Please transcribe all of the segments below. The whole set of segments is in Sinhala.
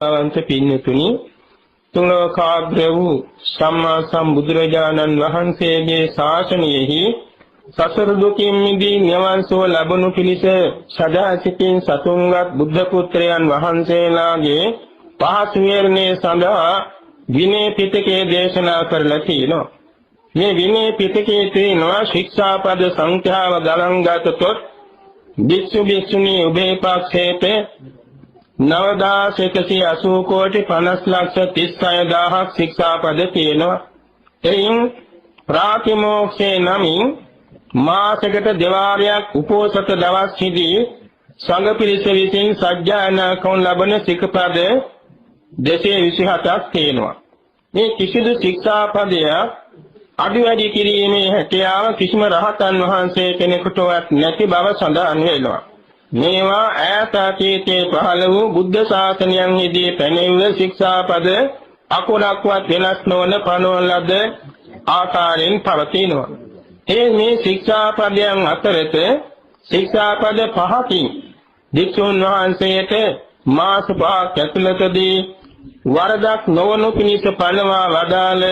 අවන්ත පින්නතුනි තුන් ලෝකාග්‍ර වූ සම්මා සම්බුදුරජාණන් වහන්සේගේ ශාසනයෙහි සසර දුකින් මිදී නිවන් සුව ලැබුණු පිණිස සදා සිටින් සතුන්ගත් බුද්ධ පුත්‍රයන් වහන්සේලාගේ පහසු විහරණය සඳහා විනය පිටකයේ දේශනා කරලා තියෙනවා. මේ විනය පිටකයේ තියෙනවා ශික්ෂාපද සංඛ්‍යාව ගණන් ගතොත් භික්ෂු භික්ෂුණී උභය පක්ෂේට 9180 කෝටි 50,36,000ක් ශික්ෂාපද තියෙනවා. එයින් ප්‍රාතිමෝක්ෂේ නමින් මාසයකට දෙවාරයක් උපෝසත දවස් හිදී සංඝ පිරිස විසින් සජ්ජායනා කරන ලබන සික්ඛපද 227ක් තියෙනවා. මේ කිසිදු ශික්ෂාපදයක් අඩු වැඩි කිරීමේ හැකියාව කිසිම රහතන් වහන්සේ කෙනෙකුටවත් නැති බව සඳහන් වෙනවා. මේවා ඈත අතීතයේ පහළ වූ බුද්ධ ශාසනයෙහිදී පැනෙව්ව ශික්ෂාපද අකුණක්වත් වෙනස් නොවන පනවන ලද ආකාරයෙන් පවතිනවා. මේ ශික්ෂාපදයන් අතරත ශික්ෂාපද පහකින් භික්ෂුන් වහන්සේට මාස 5ක් ඇතුළතදී වරදක් නොවනු පිණිස පනවා වදාළ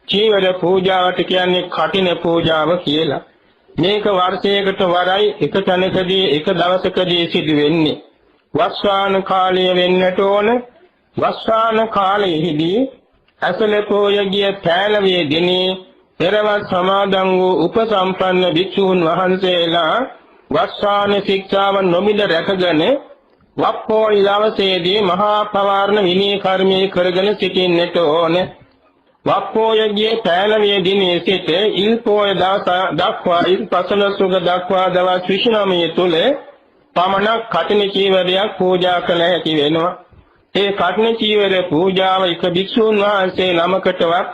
චීවර පූජාවට කියන්නේ කටින පූජාව කියලා. මේක වර්ෂයකට වරයි එක තැනකදී එක දවසකදී සිදු වෙන්නේ. වස්සාන කාලය වෙන්නට ඕන. වස්සාන කාලයේදී අසල පොයගිය පෑලවේ දිනේ පෙරවත් සමාදන් වූ උපසම්පන්න භික්ෂූන් වහන්සේලා වස්සාන ශික්ෂාව නොමිද රැකගෙන වප්පෝයි දවසේදී මහා පවාරණ විනය කර්මයේ කරගෙන සිටින්නට ඕන. වප්පෝයගේ පෑලවේ දිනේ සිට ඉල්පෝය දවස දක්වා ඉල්පසළොස්වක දක්වා දවස් 29 තුල පමණක් කඨින චීවරයක් පූජා කළ හැකි වෙනවා. ඒ කඨින චීවර පූජාව එක භික්ෂූන් වහන්සේ නමකටවත්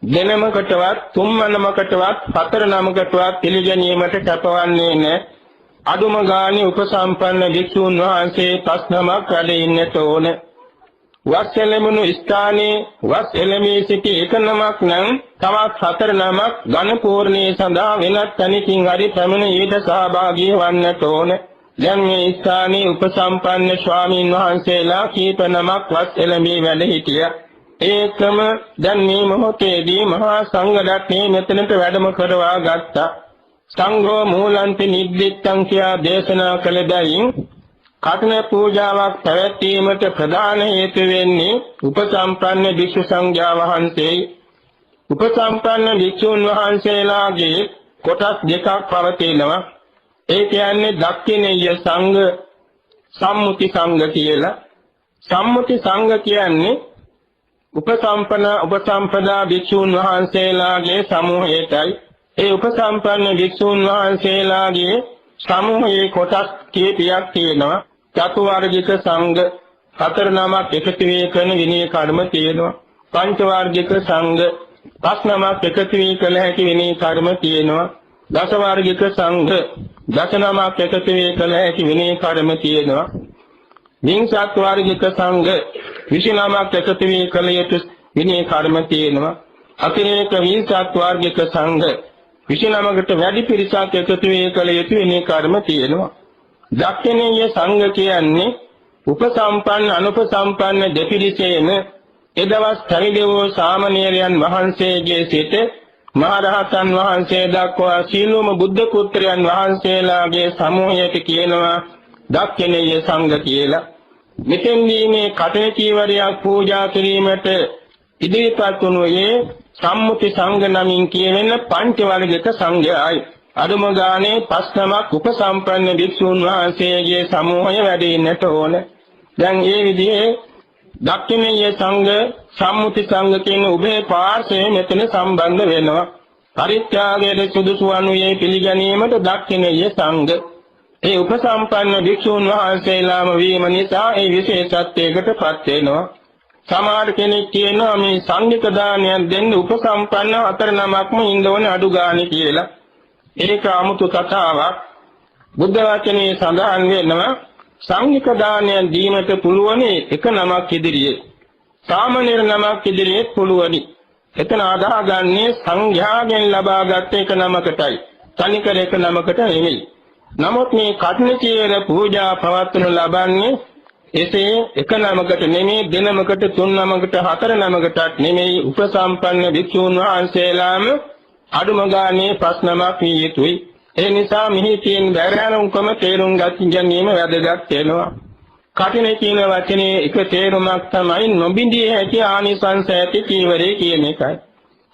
දෙනමකටවත් තුන්මනමකටවත් හතර නමකටවත් පිළිගැනීමට කැපවන්නේ නැහැ. අදුම ගානේ උපසම්පන්න භික්ෂූන් වහන්සේ 5 නමක් වැඩ ඉන්නට ඕන. වස් එළඹුණු ස්ථානයේ වස් එළඹී සිටි එක නමක් නම් තවත් 4 නමක් ඝන පූර්ණයේ සඳහා වෙනත් තැනකින් හරි පැමිණ ඊට සහභාගී වන්නට ඕන. දැන් මේ ස්ථානයේ උපසම්පන්න ස්වාමීන් වහන්සේලා කීප නමක් වස් එළඹී වැඩ සිටියා. ඒකම දැන් මේ මොහොතේදී මහා සංඝ රත්නයේ මෙතනට වැඩම කරවා ගත්තා. සංඝෝ මූලන්ති නිද්දිත්තං කියා දේශනා කළ බැවින් කඨින පූජාවක් පැවැත්වීමට ප්‍රධාන හේතු වෙන්නේ උපසම්පන්න භික්ෂු සංඝයා වහන්සේ. උපසම්පන්න භික්ෂුන් වහන්සේලාගේ කොටස් දෙකක් පවතිනවා. ඒ කියන්නේ දක්ඛිනේය සංඝ, සම්මුති සංඝ කියලා. සම්මුති සංඝ කියන්නේ උපසම්පදා භික්ෂුන් වහන්සේලාගේ සමූහයටයි. ඒ උපසම්පන්න භික්ෂුන් වහන්සේලාගේ සමූහයේ කොටස් කීපයක් තියෙනවා. චතුවර්ගික සංඝ 4 නමක් එකතු වී කරන විනය කර්ම තියෙනවා. පංච වර්ගික සංඝ 5 නමක් එකතු වී කළ හැකි විනය කර්ම තියෙනවා. දස වර්ගික සංඝ 10 නමක් එකතු වී කළ හැකි විනය කර්ම තියෙනවා. විංසත් වර්ගික සංඝ 20 නමක් එකතු වී කළ යුතු විනය කර්ම තියෙනවා. අතිරේක විංසත් වර්ගික සංඝ 29කට වැඩි පිරිසක් එකතු වී කළ යුතු විනය කර්ම තියෙනවා. දක්ඛිනේය සංඝ කියන්නේ උපසම්පන්න අනුපසම්පන්න දෙපිරිසේම එදවස් පරිදි වූ සාමණේරයන් වහන්සේගේ සිට මහරහතන් වහන්සේ දක්වා සීලොම බුද්ධ පුත්‍රයන් වහන්සේලාගේ සමූහයට කියනවා දක්ඛිනේය සංඝ කියලා. මෙතෙන්දී මේ කඨින චීවරයක් පූජා කිරීමට ඉදිරිපත් වුණේ සම්මුති සංඝ නමින් කියවෙන පංච වර්ගික සංඝයායි. අදුම ගානේ 5 නමක් උපසම්පන්න භික්ෂුන් වහන්සේගේ සමූහය වැඩ ඉන්නට ඕන. දැන් මේ විදිහේ දක්ඛිනේය සංඝ, සම්මුති සංඝ කියන උභය පාර්ශ්වය මෙතන සම්බන්ධ වෙනවා. පරිත්‍යාගයේ සුදුසු වනුයේ පිළිගැනීමට දක්ඛිනේය සංඝ. ඒ උපසම්පන්න භික්ෂුන් වහන්සේලාම වීම නිසා ඒ විශේෂත්වයකටපත් වෙනවා. සමහර කෙනෙක් කියනවා මේ සංඝික දානයක් දෙන්න උපසම්පන්න 4 නමක්ම ඉන්න ඕනේ අඩු ගානේ කියලා. ඒක 아무තු කතාවක්. බුද්ධ වචනේ සඳහන් වෙනවා සංඝික දානයක් දීමට පුළුවන් එක නමක් ඉදිරියේ. සාමාන්‍ය නමක් ඉදිරියේ පුළුවනි. එතන අදාහගන්නේ සංඝයාගෙන් ලබාගත් එක නමකටයි. තනිකර එක නමකට නෙවෙයි. නමුත් මේ කඨින චීවර පූජා පවත්වනු ලබන්නේ එසේ එක නමකට නෙමෙයි දිනමකට තුන් නමකට හතර නමකටත් නෙමෙයි උපසම්පන්න භික්ෂූන් වහන්සේලාම අඩුම ගානේ 5 නමක් විය යුතුයි. ඒ නිසා මෙහි තියෙන බැරෑනුම්කම තේරුම් ගැනීම වැදගත් වෙනවා. කටිනේ කියන වචනේ එක තේරුමක් තමයි නොබිඳිය හැකි ආනිසංස ඇති චීවරේ කියන එකයි.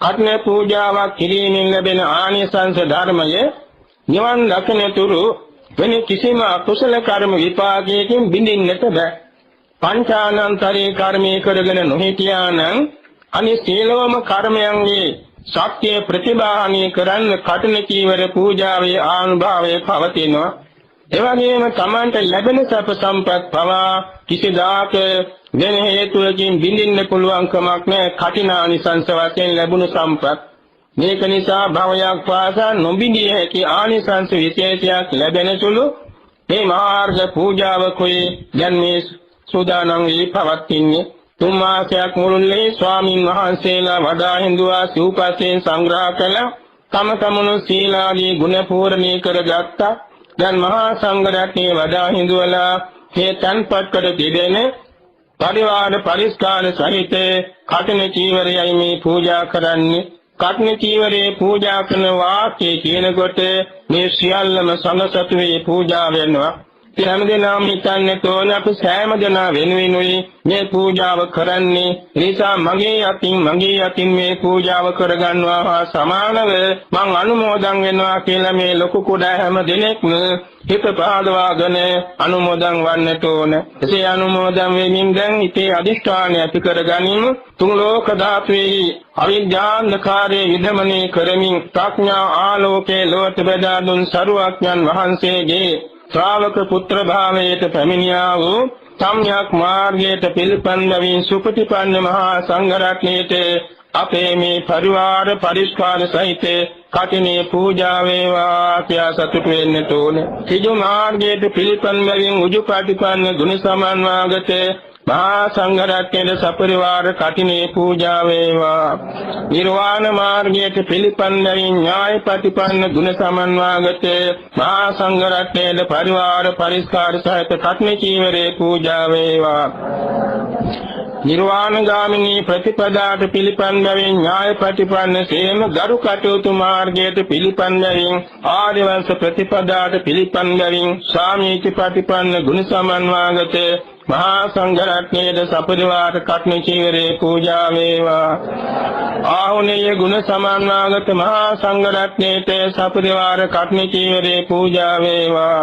කටිනේ පූජාවක් කිරීමෙන් ලැබෙන ආනිසංස ධර්මය නිවන් දකිනතුරු වෙන කිසිම අකුසල කර්ම විපාකයකින් බිඳින්නට බෑ. පංචානන්තරේ කර්මයේ කරගෙන නොහිටියානම් අනිත් සීලවම කර්මයන්ගේ ශක්තිය ප්‍රතිබාහනය කරන්න කටින චීවර පූජාවේ ආනුභාවය පවතිනවා. එවැගේම Tamanta ලැබෙන සැප සම්පත් පවා කිසිදාක වෙන හේතුවකින් බිඳින්න පුළුවන් කමක් නැහැ. කටිනානිසංස වශයෙන් ලැබුණු සම්පත්. මේක නිසා භවයක් පාසා නොබිඳිය හැකි ආනිසංස විශේෂයක් ලැබෙන සුළු මේ මාර්ග පූජාව කොයි දැන් මේ සූදානම් වී පවතින්නේ. 3 මාසයක් මුළුල්ලේ ස්වාමින් වහන්සේලා වඩා හිඳුවා සිව්පසයෙන් සංග්‍රහ කළ තම තමනු සීලාදී ගුණ පූර්ණී කරගත්තා. දැන් මහා සංඝරත්නයේ වඩා හිඳුවලා මේ තන්පත් කර තිබෙන පරිවාර පරිස්කාර සහිත කටින චීවරයයි මේ පූජා කරන්නේ. කටින චීවරේ පූජා කරන වාක්‍යය කියනකොට මේ සියල්ලම සංඝසතු වේ පූජා වෙනවා. හැම දිනම හිතන්නේ තෝන අපි සෑම දෙනා වෙනුවෙනුයි මේ පූජාව කරන්නේ. නිසා මගේ අතින් මේ පූජාව කරගන්නවා හා සමානව මං අනුමෝදන් වෙනවා කියලා මේ ලොකු කුඩා හැම දිනෙකම හිත පහදවාගෙන අනුමෝදන් වන්නට ඕන. එසේ අනුමෝදන් වෙමින් දැන් හිතේ අදිෂ්ඨානය ඇති කරගනිමු. තුන් ලෝක ධාතුවේ අවිද්‍යාන්ධකාරයේ විදමනය කරමින් ප්‍රඥා ආලෝකයේ ලෝක බෙදා දුන් සරුවඥන් වහන්සේගේ ශ්‍රාවක පුත්‍ර භාවයට පැමිණියා වූ සම්්‍යක් මාර්ගයට පිළිපන් බැවින් සුපටිපන්න මහා සංඝරත්නයට අපේ මේ පරිවාර පරිස්කාර සහිත කටිනේ පූජා වේවා කියා සතුටු වෙන්න ඕනේ. සිජු මාර්ගයට පිළිපන් බැවින් උජුපටිපන්න ගුණ සමන්වාගත මහා සංඝරත්නයේ සපරිවාර කටිනේ පූජා වේවා. නිර්වාණ මාර්ගයට පිළිපන් බැවින් ඥාය ප්‍රතිපන්න ගුණ සමන්වාගත මහා සංඝරත්නයේ පරිවාර පරිස්කාර සහිත කටිනේ චීවරේ පූජා වේවා. නිර්වාණ ගාමිනී ප්‍රතිපදාට පිළිපන් බැවින් ඥාය ප්‍රතිපන්න සේම ගරු කටයුතු මාර්ගයට පිළිපන් බැවින් ආර්ය වංශ ප්‍රතිපදාට පිළිපන් බැවින් සාමීච ප්‍රතිපන්න ගුණ සමන්වාගත මහා සංඝරත්නයේ සපරිවාර කට්න චීවරේ පූජා වේවා. ආහුනේය ගුණ සමන්වාගත මහා සංඝරත්නයේ සපරිවාර කට්න චීවරේ පූජා වේවා.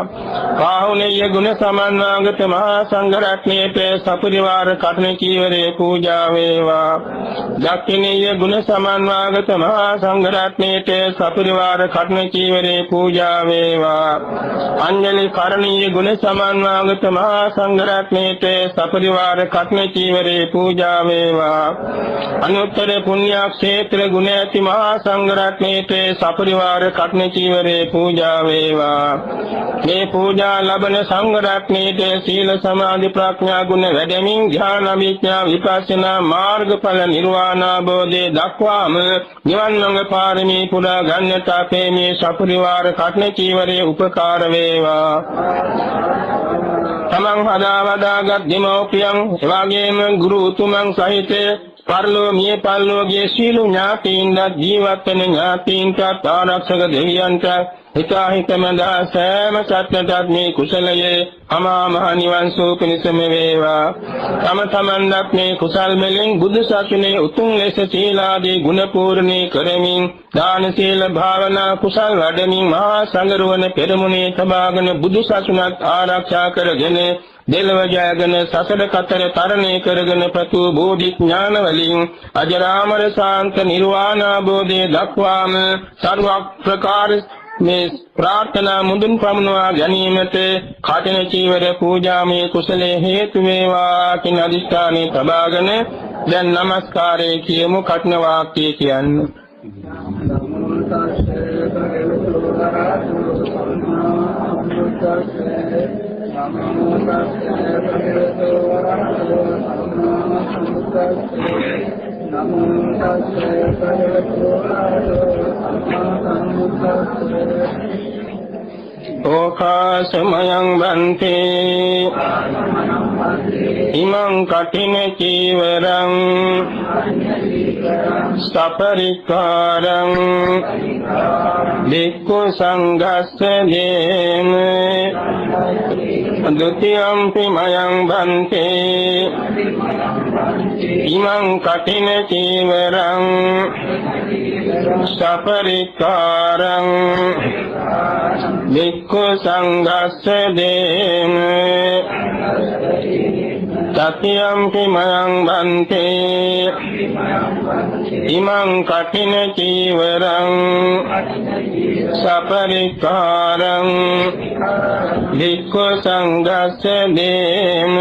ආහුනේය ගුණ සමන්වාගත මහා සංඝරත්නයේ සපරිවාර කට්න චීවරේ පූජා වේවා. දක්ඛිනේය ගුණ සමන්වාගත මහා සංඝරත්නයේ සපරිවාර කට්න චීවරේ පූජා වේවා. අංජලි කරණීය ගුණ සමන්වාගත මහා සංඝරත්නයේ සපරිවාර කට්න චීවරේ පූජා වේවා. අනුත්තර පුණ්‍ය ක්ෂේත්‍ර ගුණ ඇති මහා සංඝරත්නයේ සපරිවාර කට්න චීවරේ පූජා වේවා. මේ පූජා ලබන සංඝරත්නයේ සීල සමාධි ප්‍රඥා ගුණ වැඩමින් ධ්‍යාන විඥා විපස්සනා මාර්ගඵල නිර්වාණ අවබෝධය දක්වාම නිවන් මඟ පාරමී පුරා ගන්නට අපේ මේ සපරිවාර කට්න චීවරේ උපකාර වේවා. තමන් හදා වදාගත් දෙමෝපියන් එවාගේම ගුරු උතුමන් සහිත පරලෝ මිය පරලෝකයේ සීල ඥාතීන්ද ජීවත් වෙන ඥාතීන්ට ආරක්ෂක දෙවියන්ට හිතාහිතමදා සෑම සත්‍යයත් මේ කුසලයේ අමා මහ නිවන් සුව පිණිසම වේවා. තම තමන්වත් මේ කුසල් මෙලින් බුදු සසුනේ උතුම් ලෙස සීලාදී ගුණ පූර්ණී කරමින් දාන සීල භාවනා කුසල් වඩමින් මහා සංඝරුවන පෙරමුණේ තබාගෙන බුදු සසුනත් ආරක්ෂා කරගෙන දෙලව ජයගෙන සසල කතර තරණය කරගෙන ප්‍රතු බෝධි ඥාන වලින් අජරාමර ශාන්ත නිර්වාණ අවබෝධය දක්වාම සර්ව ප්‍රකාර මේ ප්‍රාර්ථනා මුදුන් පමුණවා ගැනීමට කටින චීවර පූජාමේ කුසලයේ හේතු වේවා කියන අදිෂ්ඨානෙ තබාගෙන දැන් নমස්කාරය කියමු. කටින වාක්‍යය කියන්නේ නමෝ තස්සේ භගවතු වරහතෝ සම්මා සම්බුද්දස්සේ ඕකාසමයං බන්තේ ඉමං කඨින චීවරං සපරික්කාරං භික්ඛු සංඝස්ස දේම ဒုတိယံ පි මයං බන්තේ ඉමං කඨින චීවරං සපරික්කාරං භික්ඛු සංඝස්ස දේම තතියම්පි මයං බන්තේ ඉමං කඨින චීවරං සපරික්කාරං භික්ඛු සංඝස්ස දේම